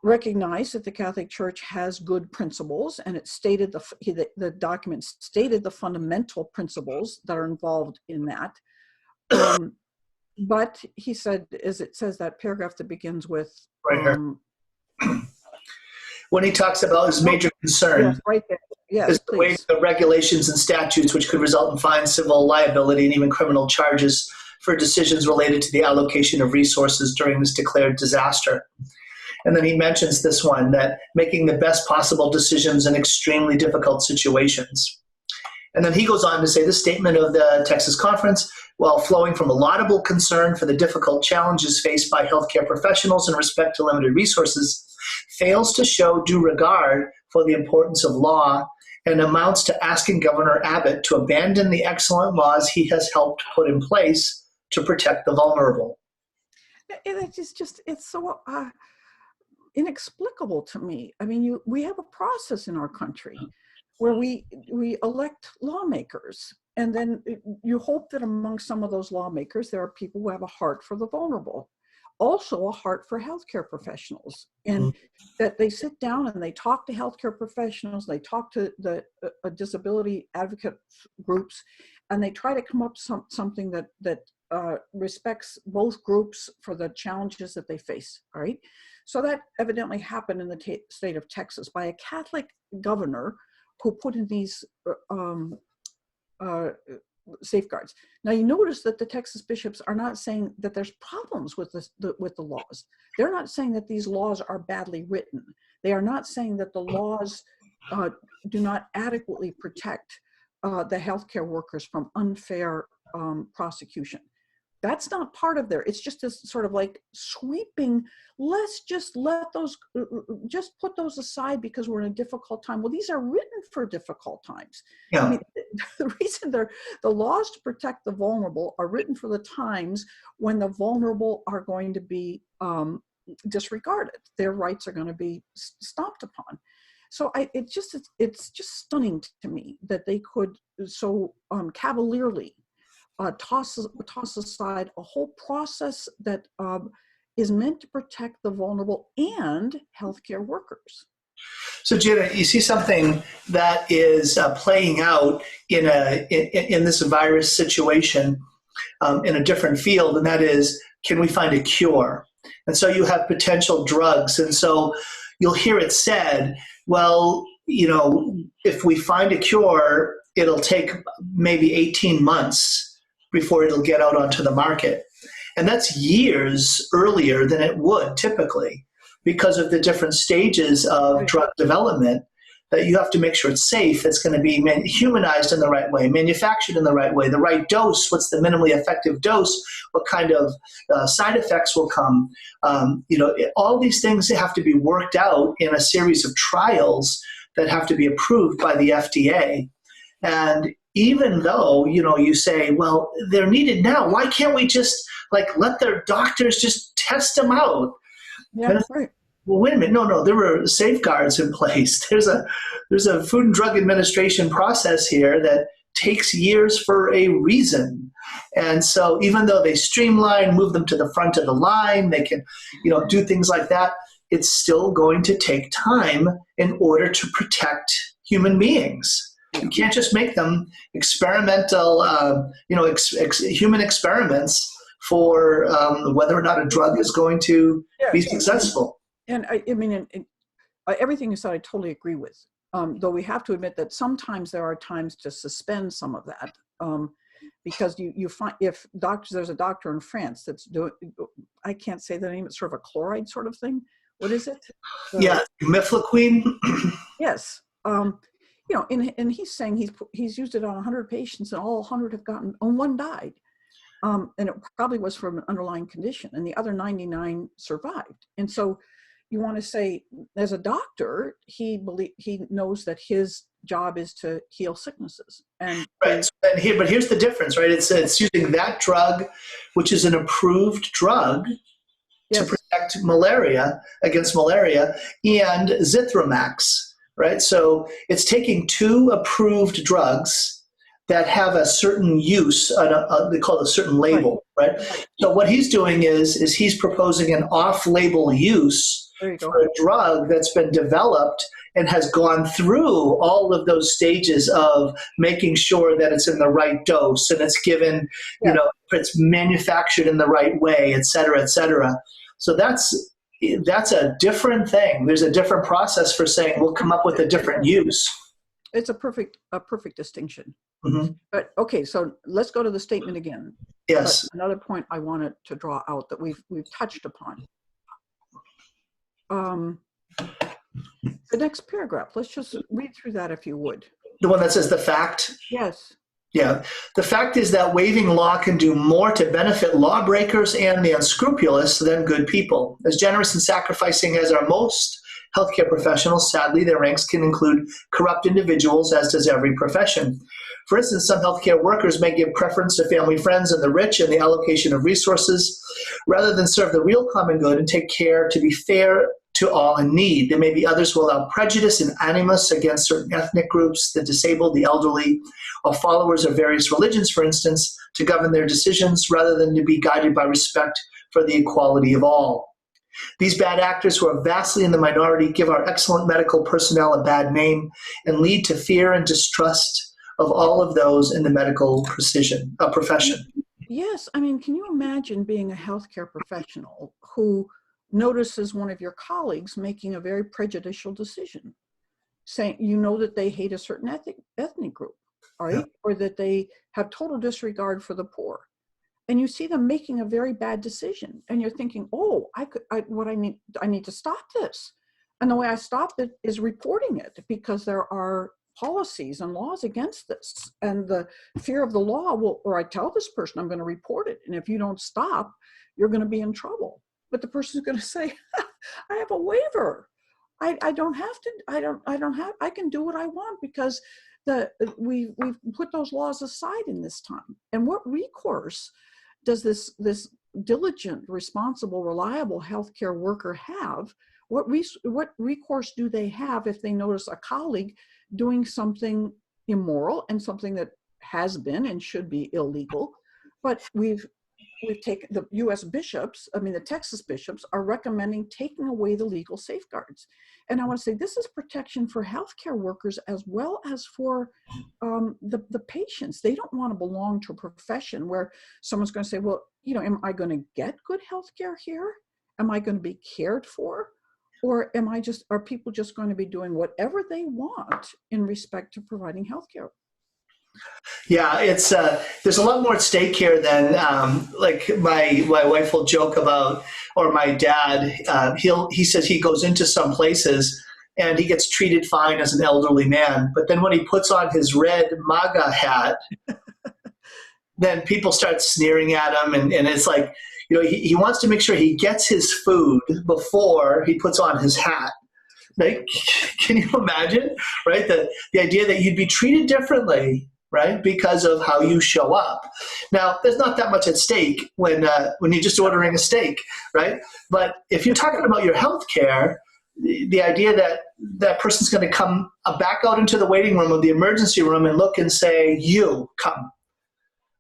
recognize that the Catholic Church has good principles, and it stated the document stated the fundamental principles that are involved in that. But he said, as it says, that paragraph that begins with right here. When he talks about his major concern, yes, right there. Yes, is the way the regulations and statutes which could result in fines, civil liability, and even criminal charges for decisions related to the allocation of resources during this declared disaster. And then he mentions this one, that making the best possible decisions in extremely difficult situations. And then he goes on to say this statement of the Texas conference, while flowing from a laudable concern for the difficult challenges faced by healthcare professionals in respect to limited resources, fails to show due regard for the importance of law and amounts to asking Governor Abbott to abandon the excellent laws he has helped put in place to protect the vulnerable. It's so inexplicable to me. I mean, we have a process in our country where we elect lawmakers, and then you hope that among some of those lawmakers there are people who have a heart for the vulnerable, also a heart for healthcare professionals, and that they sit down and they talk to healthcare professionals, they talk to the disability advocate groups, and they try to come up with something that respects both groups for the challenges that they face. All right. So that evidently happened in the state of Texas by a Catholic governor who put in these safeguards. Now you notice that the Texas bishops are not saying that there's problems with with the laws. They're not saying that these laws are badly written. They are not saying that the laws do not adequately protect the healthcare workers from unfair prosecution. That's not part of there. It's just this sort of like sweeping, let's just let those, just put those aside because we're in a difficult time. Well, these are written for difficult times. Yeah. I mean, the reason the laws to protect the vulnerable are written for the times when the vulnerable are going to be disregarded. Their rights are going to be stomped upon. So it's just stunning to me that they could so cavalierly toss aside a whole process that is meant to protect the vulnerable and healthcare workers. So, Jenna, you see something that is playing out in this virus situation in a different field, and that is, can we find a cure? And so you have potential drugs, and so you'll hear it said, well, if we find a cure, it'll take maybe 18 months before it'll get out onto the market. And that's years earlier than it would typically because of the different stages of drug development that you have to make sure it's safe, it's going to be humanized in the right way, manufactured in the right way, the right dose, what's the minimally effective dose, what kind of side effects will come. All these things have to be worked out in a series of trials that have to be approved by the FDA. And even though, you say, well, they're needed now, why can't we just let their doctors just test them out? Yeah, right. Well, wait a minute. No, there were safeguards in place. There's a Food and Drug Administration process here that takes years for a reason. And so even though they streamline, move them to the front of the line, they can, do things like that, it's still going to take time in order to protect human beings. You can't just make them experimental, human experiments for whether or not a drug is going to be successful. And I mean, everything you said, I totally agree with. Though we have to admit that sometimes there are times to suspend some of that, because you find there's a doctor in France that's doing, I can't say the name, it's sort of a chloride sort of thing. What is it? Mifloquine. Yes. And he's saying he's used it on 100 patients and all 100 have gotten, and one died. And it probably was from an underlying condition, and the other 99 survived. And so you want to say, as a doctor, he knows that his job is to heal sicknesses. And right. But here's the difference, right? It's using that drug, which is an approved drug to protect against malaria, and Zithromax, right? So it's taking two approved drugs that have a certain use, they call it a certain label, right? So what he's doing is he's proposing an off-label use for a drug that's been developed and has gone through all of those stages of making sure that it's in the right dose and it's given, it's manufactured in the right way, et cetera, et cetera. So that's a different thing. There's a different process for saying we'll come up with a different use. It's a perfect distinction. Mm-hmm. But okay, so let's go to the statement again. Yes. But another point I wanted to draw out that we've touched upon. The next paragraph. Let's just read through that if you would. The one that says the fact. Yes. Yeah. The fact is that waiving law can do more to benefit lawbreakers and the unscrupulous than good people. As generous and sacrificing as are most healthcare professionals, sadly, their ranks can include corrupt individuals, as does every profession. For instance, some healthcare workers may give preference to family, friends, and the rich in the allocation of resources, rather than serve the real common good and take care to be fair to all in need. There may be others who allow prejudice and animus against certain ethnic groups, the disabled, the elderly, or followers of various religions, for instance, to govern their decisions rather than to be guided by respect for the equality of all. These bad actors, who are vastly in the minority, give our excellent medical personnel a bad name and lead to fear and distrust of all of those in the medical profession. Yes. I mean, can you imagine being a healthcare professional who notices one of your colleagues making a very prejudicial decision, saying, that they hate a certain ethnic group, all Yeah. right, or that they have total disregard for the poor. And you see them making a very bad decision, and you're thinking, oh, I need to stop this. And the way I stop it is reporting it, because there are policies and laws against this. And the fear of the law will, or I tell this person I'm going to report it. And if you don't stop, you're going to be in trouble. But the person's going to say, I have a waiver. I don't have to, I can do what I want, because we've put those laws aside in this time. And what recourse does this diligent, responsible, reliable healthcare worker have? What recourse do they have if they notice a colleague doing something immoral and something that has been and should be illegal? But we've taken, the U.S. bishops, the Texas bishops are recommending taking away the legal safeguards. And I want to say this is protection for healthcare workers as well as for the patients. They don't want to belong to a profession where someone's going to say, well, am I going to get good healthcare here? Am I going to be cared for? Or are people just going to be doing whatever they want in respect to providing healthcare? Yeah, it's there's a lot more at stake here than like my wife will joke about, or my dad. He says he goes into some places and he gets treated fine as an elderly man, but then when he puts on his red MAGA hat, then people start sneering at him, and it's like, he wants to make sure he gets his food before he puts on his hat. Like, can you imagine, right? The idea that you'd be treated differently, right, because of how you show up. Now, there's not that much at stake when you're just ordering a steak, right? But if you're talking about your health care, the idea that that person's going to come back out into the waiting room or the emergency room and look and say, you come.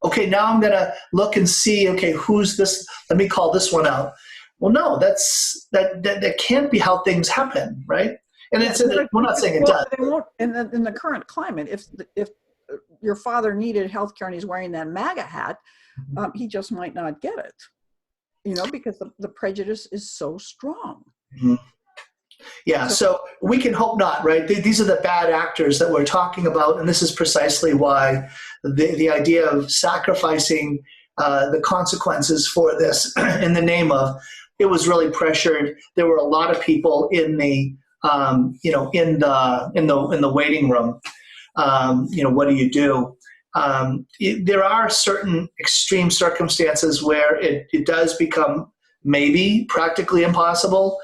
Okay, now I'm going to look and see, okay, who's this? Let me call this one out. Well, no, that can't be how things happen, right? And we're not saying it does. They won't, in the current climate, if your father needed healthcare and he's wearing that MAGA hat, he just might not get it, because the prejudice is so strong. Mm-hmm. Yeah, so we can hope not, right? These are the bad actors that we're talking about, and this is precisely why the idea of sacrificing the consequences for this in the name of, it was really pressured. There were a lot of people in the in the waiting room. What do you do? There are certain extreme circumstances where it does become maybe practically impossible.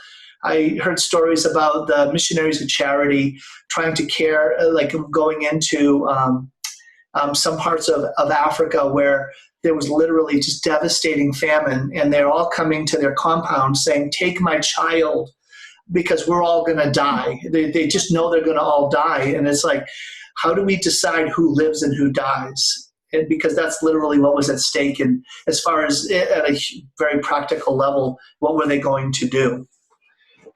I heard stories about the missionaries of charity trying to care, like going into some parts of Africa where there was literally just devastating famine, and they're all coming to their compound saying, take my child because we're all going to die. They just know they're going to all die. And it's like, how do we decide who lives and who dies? And because that's literally what was at stake. And as far as at a very practical level, what were they going to do?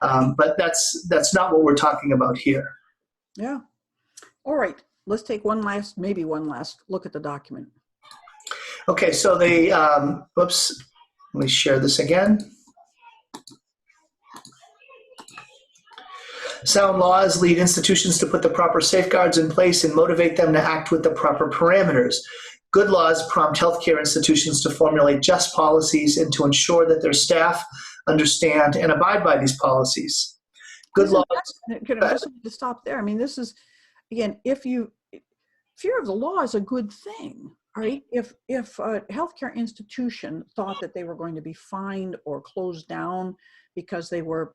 But that's not what we're talking about here. Yeah. All right. Let's take one last look at the document. Okay. So let me share this again. Sound laws lead institutions to put the proper safeguards in place and motivate them to act with the proper parameters. Good laws prompt healthcare institutions to formulate just policies and to ensure that their staff understand and abide by these policies. Good laws. Could I just need to stop there? This is, again, fear of the law is a good thing, right? If a healthcare institution thought that they were going to be fined or closed down because they were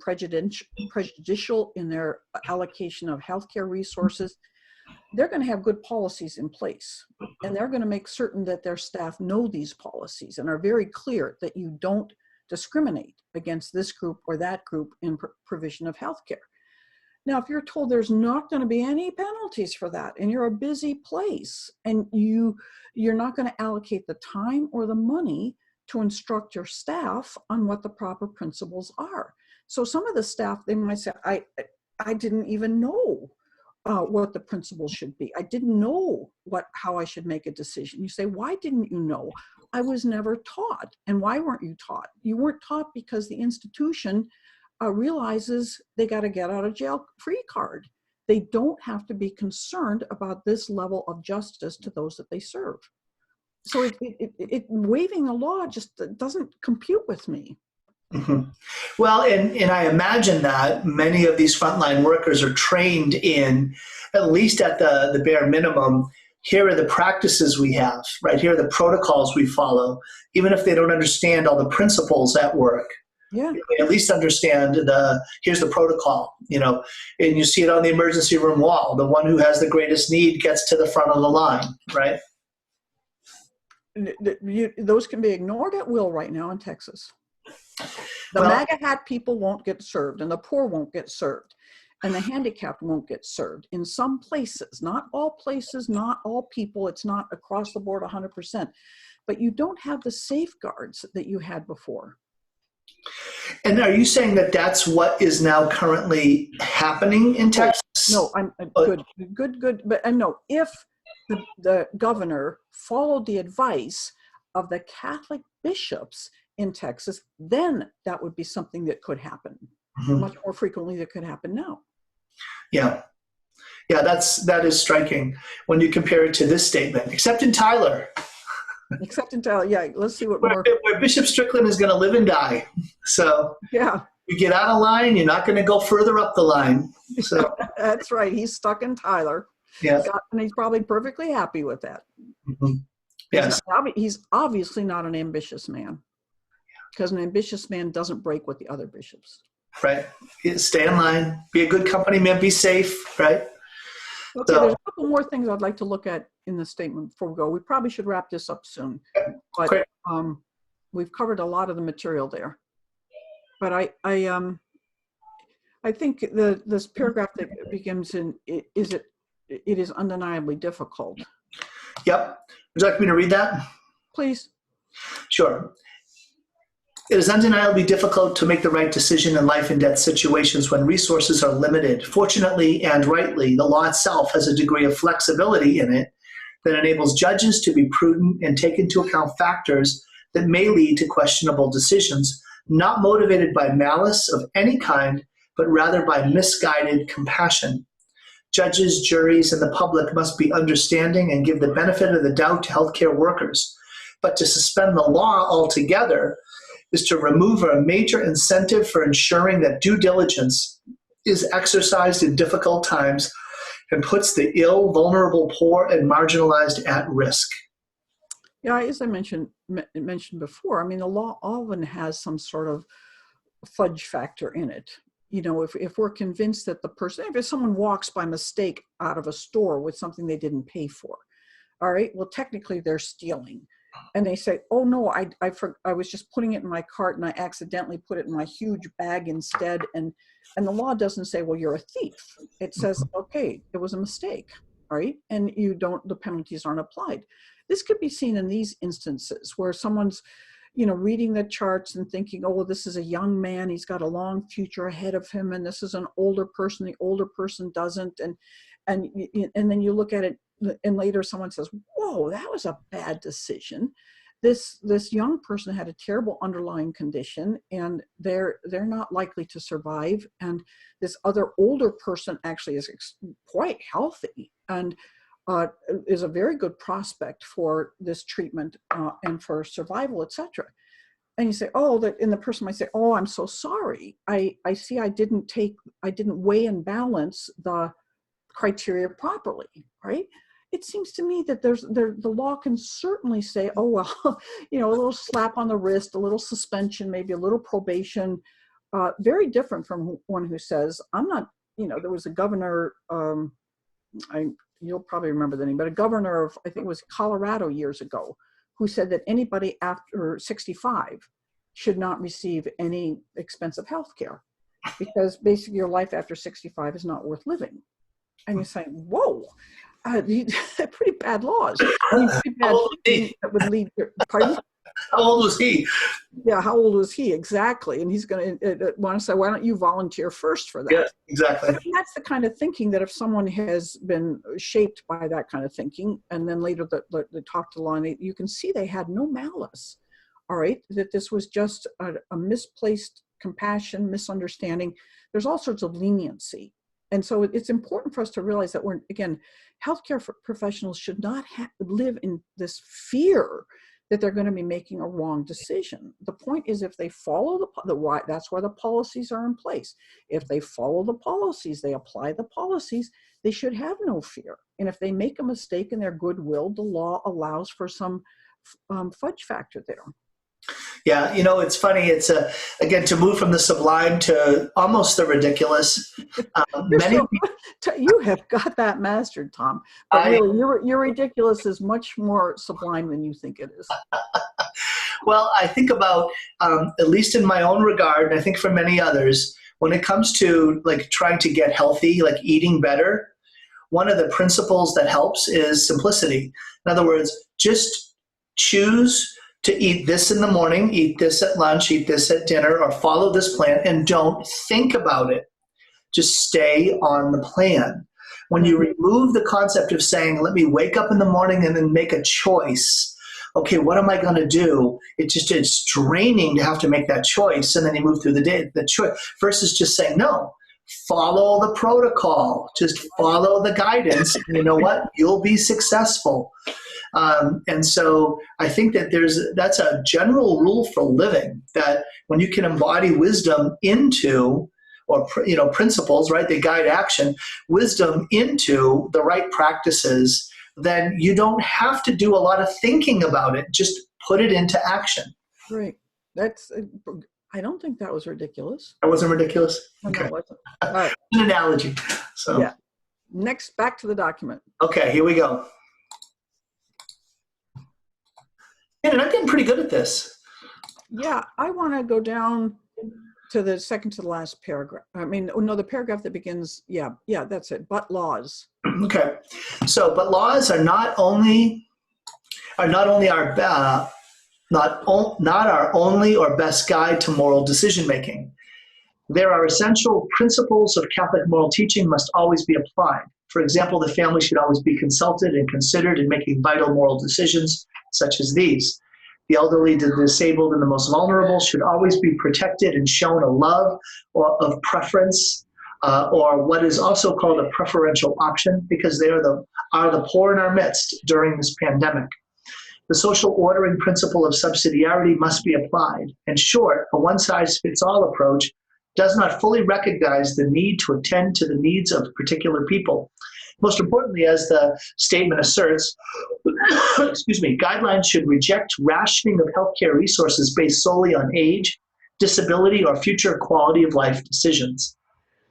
prejudicial in their allocation of healthcare resources, they're going to have good policies in place, and they're going to make certain that their staff know these policies and are very clear that you don't discriminate against this group or that group in provision of healthcare. Now, if you're told there's not going to be any penalties for that, and you're a busy place, and you're not going to allocate the time or the money to instruct your staff on what the proper principles are. So some of the staff, they might say, I didn't even know what the principles should be. I didn't know how I should make a decision. You say, why didn't you know? I was never taught. And why weren't you taught? You weren't taught because the institution realizes they got a get out of jail free card. they don't have to be concerned about this level of justice to those that they serve. So waiving the law just doesn't compute with me. Mhm. Well, and I imagine that many of these frontline workers are trained in, at least at the bare minimum, here are the practices we have, right? Here are the protocols we follow, even if they don't understand all the principles at work. Yeah. They at least understand here's the protocol, and you see it on the emergency room wall. The one who has the greatest need gets to the front of the line, right? Those can be ignored at will right now in Texas. The MAGA hat people won't get served, and the poor won't get served, and the handicapped won't get served. In some places, not all places, not all people, it's not across the board 100%, but you don't have the safeguards that you had before. And are you saying that that's what is now currently happening in Texas? No, I'm good. But no, if the governor followed the advice of the Catholic bishops in Texas, then that would be something that could happen much more frequently than could happen now. Yeah. Yeah, that is striking when you compare it to this statement, except in Tyler. Except in Tyler, yeah. Let's see what where Bishop Strickland is going to live and die. So yeah, you get out of line, you're not going to go further up the line. So that's right. He's stuck in Tyler. Yeah, and he's probably perfectly happy with that. Mm-hmm. Yes, he's obviously not an ambitious man, because an ambitious man doesn't break with the other bishops. Right. Stay in line. Be a good company man. Be safe. Right. Okay, there's a couple more things I'd like to look at in the statement before we go. We probably should wrap this up soon, but we've covered a lot of the material there. But I think this paragraph that begins in it is undeniably difficult. Yep. Would you like me to read that? Please. Sure. It is undeniably difficult to make the right decision in life and death situations when resources are limited. Fortunately and rightly, the law itself has a degree of flexibility in it that enables judges to be prudent and take into account factors that may lead to questionable decisions, not motivated by malice of any kind, but rather by misguided compassion. Judges, juries, and the public must be understanding and give the benefit of the doubt to healthcare workers. But to suspend the law altogether is to remove a major incentive for ensuring that due diligence is exercised in difficult times and puts the ill, vulnerable, poor, and marginalized at risk. Yeah, as I mentioned before, I mean, the law often has some sort of fudge factor in it. If we're convinced that the person, if someone walks by mistake out of a store with something they didn't pay for, all right, well, technically they're stealing. And they say, oh no, I was just putting it in my cart and I accidentally put it in my huge bag instead. And the law doesn't say, well, you're a thief. It says, okay, it was a mistake, right? And the penalties aren't applied. This could be seen in these instances where someone's, reading the charts and thinking, oh, well, this is a young man. He's got a long future ahead of him. And this is an older person. The older person doesn't. And then you look at it, and later someone says, whoa, that was a bad decision. This young person had a terrible underlying condition and they're not likely to survive. And this other older person actually is quite healthy and is a very good prospect for this treatment and for survival, etc. And you say, and the person might say, oh, I'm so sorry. I see I didn't weigh and balance the criteria properly, right? It seems to me that the law can certainly say, oh, well, a little slap on the wrist, a little suspension, maybe a little probation, very different from one who says, I'm not, there was a governor, you'll probably remember the name, but a governor of, I think it was Colorado years ago, who said that anybody after 65 should not receive any expensive health care because basically your life after 65 is not worth living. And you're saying, whoa, pretty bad laws. Pretty bad that would lead to, pardon? How old was he? Yeah, how old was he? Exactly. And he's going to want to say, why don't you volunteer first for that? Yeah, exactly. But that's the kind of thinking that if someone has been shaped by that kind of thinking, and then later they talk to law, and you can see they had no malice, all right, that this was just a misplaced compassion, misunderstanding. There's all sorts of leniency And so it's important for us to realize that healthcare professionals should not live in this fear that they're going to be making a wrong decision. The point is, if they follow why, that's why the policies are in place. If they follow the policies, they apply the policies, they should have no fear. And if they make a mistake in their goodwill, the law allows for some fudge factor there. Yeah, it's funny. It's again, to move from the sublime to almost the ridiculous. You have got that mastered, Tom. But really, your ridiculous is much more sublime than you think it is. Well, I think about, at least in my own regard, and I think for many others, when it comes to like trying to get healthy, like eating better, one of the principles that helps is simplicity. In other words, just choose to eat this in the morning, eat this at lunch, eat this at dinner, or follow this plan, and don't think about it. Just stay on the plan. When you remove the concept of saying, let me wake up in the morning and then make a choice, okay, what am I going to do? It's draining to have to make that choice, and then you move through the day, the choice, versus just saying, no, follow the protocol, just follow the guidance, and you know what? You'll be successful. And so I think that that's a general rule for living, that when you can embody wisdom into, or principles, right? They guide action, wisdom into the right practices, then you don't have to do a lot of thinking about it. Just put it into action. Right. I don't think that was ridiculous. That wasn't ridiculous? Okay. No, it wasn't. All right. An analogy. So. Yeah. Next, back to the document. Okay, here we go. And I'm getting pretty good at this. Yeah, I want to go down to the second to the last paragraph. The paragraph that begins, yeah, that's it. But laws. Okay. So, but laws are not only our not our only or best guide to moral decision making. There are essential principles of Catholic moral teaching must always be applied. For example, the family should always be consulted and considered in making vital moral decisions such as these. The elderly, the disabled, and the most vulnerable should always be protected and shown a love or of preference, or what is also called a preferential option, because they are the poor in our midst during this pandemic. The social ordering principle of subsidiarity must be applied. In short, a one-size-fits-all approach does not fully recognize the need to attend to the needs of particular people. Most importantly, as the statement asserts, guidelines should reject rationing of healthcare resources based solely on age, disability, or future quality of life decisions.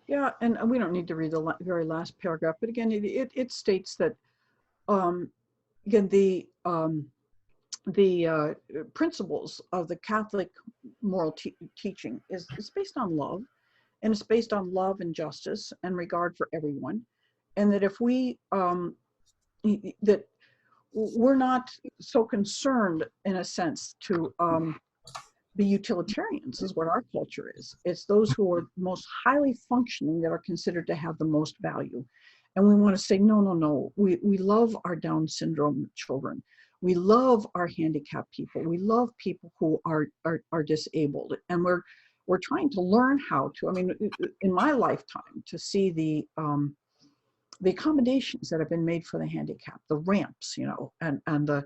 Yeah, and we don't need to read the very last paragraph, but again, it states that again the principles of the Catholic moral teaching is based on love, and it's based on love and justice and regard for everyone, and that if we that we're not so concerned in a sense to be utilitarians is what our culture is. It's those who are most highly functioning that are considered to have the most value. And we want to say, no. We love our Down syndrome children. We love our handicapped people. We love people who are disabled. And we're trying to learn how to, in my lifetime, to see the accommodations that have been made for the handicapped, the ramps, and the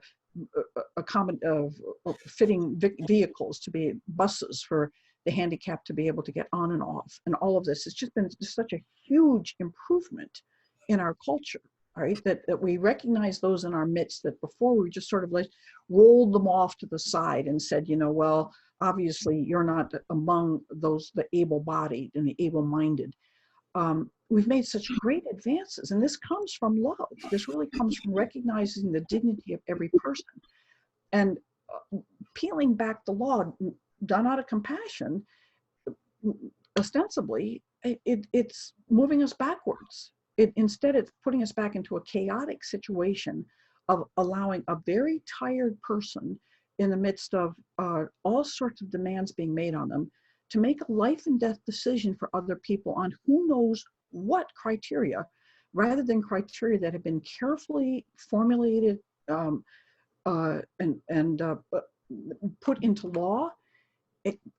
fitting vehicles to be buses for the handicapped to be able to get on and off, and all of this. It's just been such a huge improvement in our culture, right? That we recognize those in our midst that before we just sort of like rolled them off to the side and said, well, obviously you're not among those, the able-bodied and the able-minded. We've made such great advances, and this comes from love. This really comes from recognizing the dignity of every person and peeling back the law done out of compassion. Ostensibly, it's moving us backwards. Instead, it's putting us back into a chaotic situation of allowing a very tired person in the midst of all sorts of demands being made on them to make a life and death decision for other people on who knows what criteria, rather than criteria that have been carefully formulated and put into law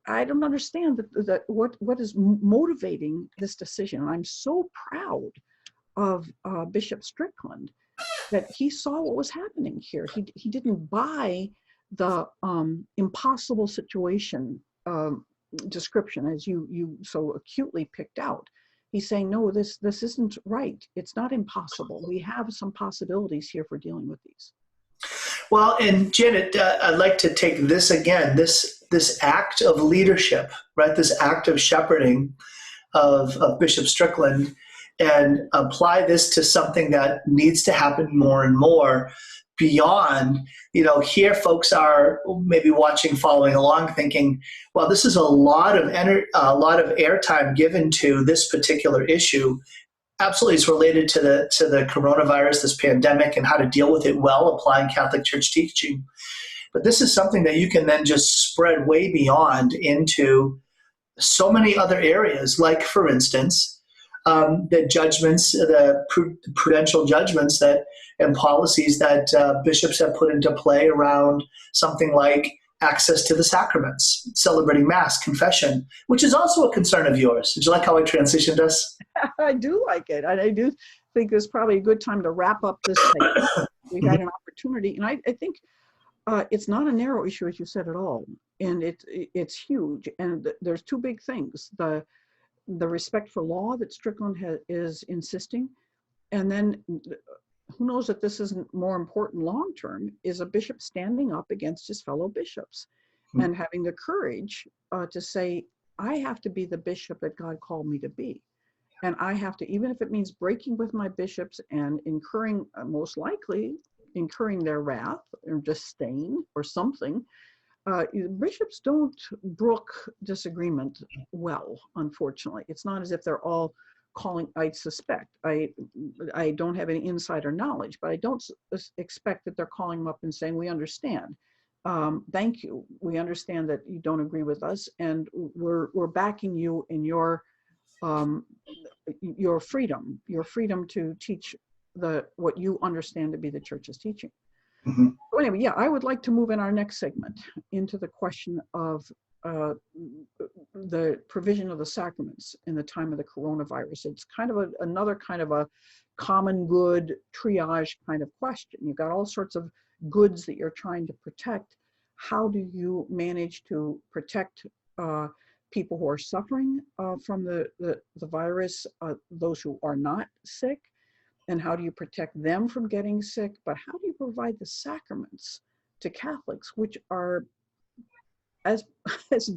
I don't understand what is motivating this decision. I'm so proud of Bishop Strickland that he saw what was happening here. He didn't buy the impossible situation description as you so acutely picked out. He's saying, no, this isn't right. It's not impossible. We have some possibilities here for dealing with these. Well, and Janet, I'd like to take this again, this act of leadership, right? This act of shepherding of Bishop Strickland, and apply this to something that needs to happen more and more beyond, here folks are maybe watching, following along, thinking, well, this is a lot of airtime given to this particular issue. Absolutely, it's related to the coronavirus, this pandemic, and how to deal with it well, applying Catholic Church teaching. But this is something that you can then just spread way beyond into so many other areas, like, for instance, the judgments, the prudential judgments that and policies that bishops have put into play around something like access to the sacraments, celebrating Mass, confession, which is also a concern of yours. Did you like how I transitioned us? I do like it. I do think this is probably a good time to wrap up this segment. We've had an opportunity, and I think it's not a narrow issue, as you said, at all. And it's huge. And there's two big things. The respect for law that Strickland is insisting, and then who knows if this isn't more important long-term, is a bishop standing up against his fellow bishops and having the courage to say, I have to be the bishop that God called me to be. And I have to, even if it means breaking with my bishops and incurring, most likely, incurring their wrath or disdain or something. Bishops don't brook disagreement well, unfortunately. It's not as if they're all calling, I suspect. I don't have any insider knowledge, but I don't expect that they're calling them up and saying, we understand. Thank you. We understand that you don't agree with us, and we're backing you in your freedom to teach what you understand to be the church's teaching. Mm-hmm. So anyway, yeah, I would like to move in our next segment into the question of the provision of the sacraments in the time of the coronavirus. It's kind of another kind of a common good triage kind of question. You've got all sorts of goods that you're trying to protect. How do you manage to protect people who are suffering from the virus, those who are not sick? And how do you protect them from getting sick? But how do you provide the sacraments to Catholics, which are as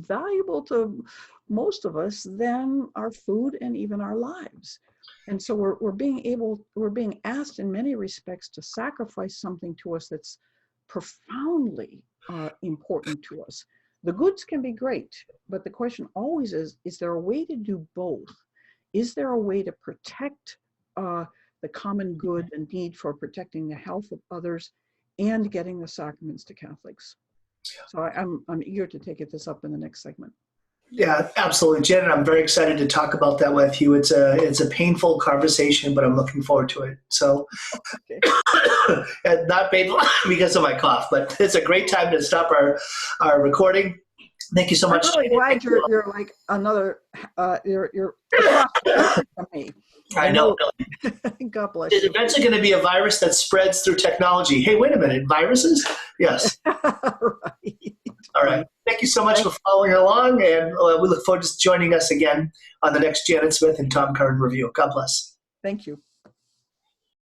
valuable to most of us than our food and even our lives? And so we're being asked in many respects to sacrifice something to us that's profoundly important to us. The goods can be great, but the question always is there a way to do both? Is there a way to protect the common good and need for protecting the health of others and getting the sacraments to Catholics? So I'm eager to take this up in the next segment. Yeah, absolutely, Janet. I'm very excited to talk about that with you. It's a painful conversation, but I'm looking forward to it. So, okay. And not painful because of my cough, but it's a great time to stop our recording. Thank you so much. I'm really glad you're like another. You're from me. I know. God bless There's you. eventually going to be a virus that spreads through technology. Hey, wait a minute. Viruses? Yes. Right. All right. Thank you so much for following along, and we look forward to joining us again on the next Janet Smith and Tom Curran review. God bless. Thank you.